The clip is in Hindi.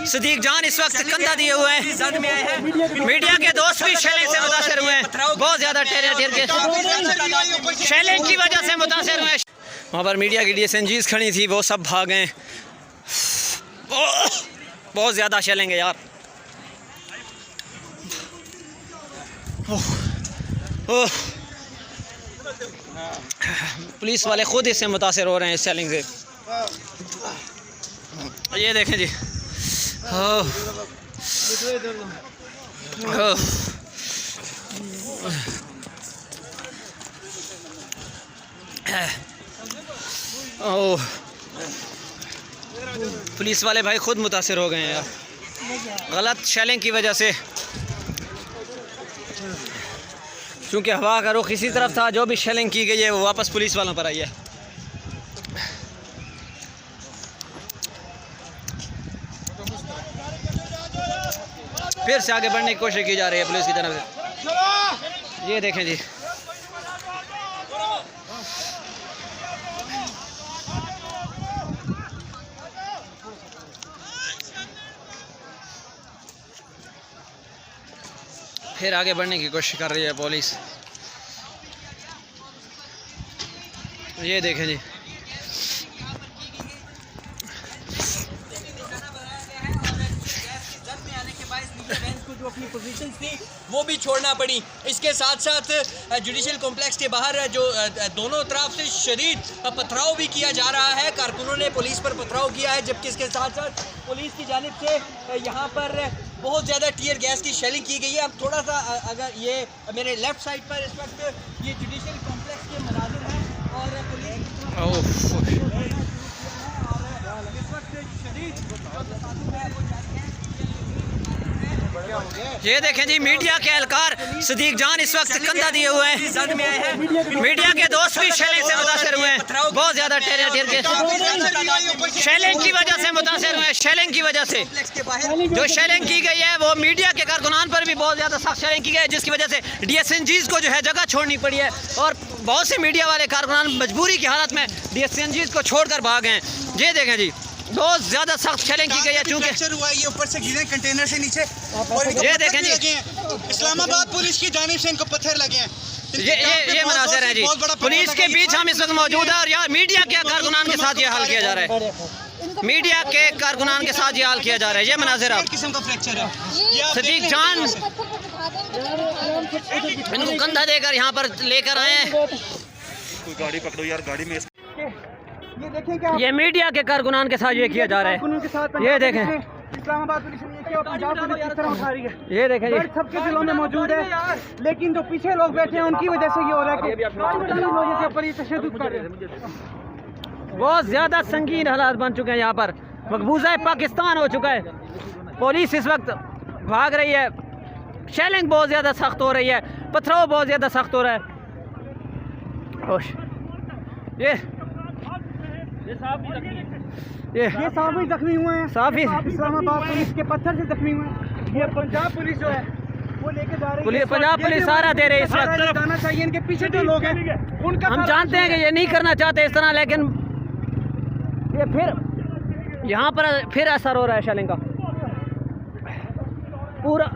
सदीक जान इस वक्त कंधा दिए हुए हैं। मीडिया के दोस्त भी शेलिंग से मुतासर हुए हैं, बहुत ज्यादा टेर के शेलिंग की वजह से मुतासर हुए। वहाँ पर मीडिया की DSNGs खड़ी थी, वो सब भाग गए। बहुत ज़्यादा शेलिंग है यार। पुलिस वाले खुद इससे मुतासर हो रहे हैं इस शेलिंग से। ये देखें जी, पुलिस वाले भाई खुद मुतासर हो गए हैं यार, गलत शेलिंग की वजह से। क्योंकि हवा का रुख इसी तरफ था, जो भी शेलिंग की गई है वो वापस पुलिस वालों पर आई है। फिर से आगे बढ़ने की कोशिश की जा रही है पुलिस की तरफ से। ये देखें जी, फिर आगे बढ़ने की कोशिश कर रही है पुलिस। ये देखें जी, जो अपनी पोजीशन थी वो भी छोड़ना पड़ी। इसके साथ साथ जुडिशल कॉम्प्लेक्स के बाहर जो दोनों तरफ से शदीद पथराव भी किया जा रहा है। कारकुनों ने पुलिस पर पथराव किया है, जबकि इसके साथ साथ पुलिस की जानिब से यहाँ पर बहुत ज़्यादा टीयर गैस की शेलिंग की गई है। अब थोड़ा सा अगर ये मेरे लेफ़्ट साइड पर इस वक्त ये जुडिशल कॉम्प्लेक्स के मनाजिर हैं और पुलिस इस वक्त शदीद ये देखें जी, मीडिया के एहलकार सदीक जान इस वक्त कंधा दिए हुए हैं। मीडिया के दोस्त भी शेलिंग से मुतासर हुए हैं, बहुत ज्यादा टेर के शेलिंग की वजह से मुतासर हुए हैं। शेलिंग की वजह से जो शेलिंग की गई है वो मीडिया के कारकुनान पर भी बहुत ज्यादा सख्त शेलिंग की गई है, जिसकी वजह से DSNGs को जो है जगह छोड़नी पड़ी है और बहुत से मीडिया वाले कारकुनान मजबूरी की हालत में DSNGs को छोड़कर भाग गए। ये देखें जी, बहुत ज्यादा सख्त शेलिंग की गई है। चूंकि हुआ ये ऊपर से गिरे कंटेनर से नीचे और ये देखें जी, इस्लामाबाद पुलिस की जानिब से इनको पत्थर लगे हैं। ये मनाज़िर है जी, पुलिस के बीच हम इस वक्त मौजूद है और यहाँ मीडिया के कारकुनान के साथ ये हाल किया जा रहा है। मीडिया के कारकुनान के साथ ये हाल किया जा रहा है। ये मनाज़िर आप किस्म का फ्रैक्चर है। सदीक जान इनको कंधा देकर यहाँ पर लेकर आए हैं। कोई गाड़ी पकड़ो यार, गाड़ी में ये देखें क्या ये मीडिया के कारकुनान के साथ ये किया जा रहा है। ये देखें, इस्लामाबाद पुलिस ने ये किया, पंजाब पुलिस किस तरह उठा रही है। ये देखें जी, सबके दिलों में मौजूद है, लेकिन जो पीछे लोग बैठे हैं उनकी वजह से ये हो रहा है कि तशद्दुद कर रहे हैं। बहुत ज़्यादा संगीन हालात बन चुके हैं। यहाँ पर मकबूजा पाकिस्तान हो चुका है। पुलिस इस वक्त भाग रही है, शेलिंग बहुत ज़्यादा सख्त हो रही है, पथराव बहुत ज़्यादा सख्त हो रहा है। ये साहब भी जख्मी हुए हैं, साहब ही इस्लामाबाद पुलिस के पत्थर से जख्मी हुए हैं। ये पंजाब पुलिस जो है वो लेके जा रही है। पंजाब पुलिस सहारा दे रही है इस वक्त। जाना चाहिए, इनके पीछे जो लोग हैं उनका हम जानते हैं कि ये नहीं करना चाहते इस तरह, लेकिन ये फिर यहाँ पर फिर असर हो रहा है शेलिंग का पूरा।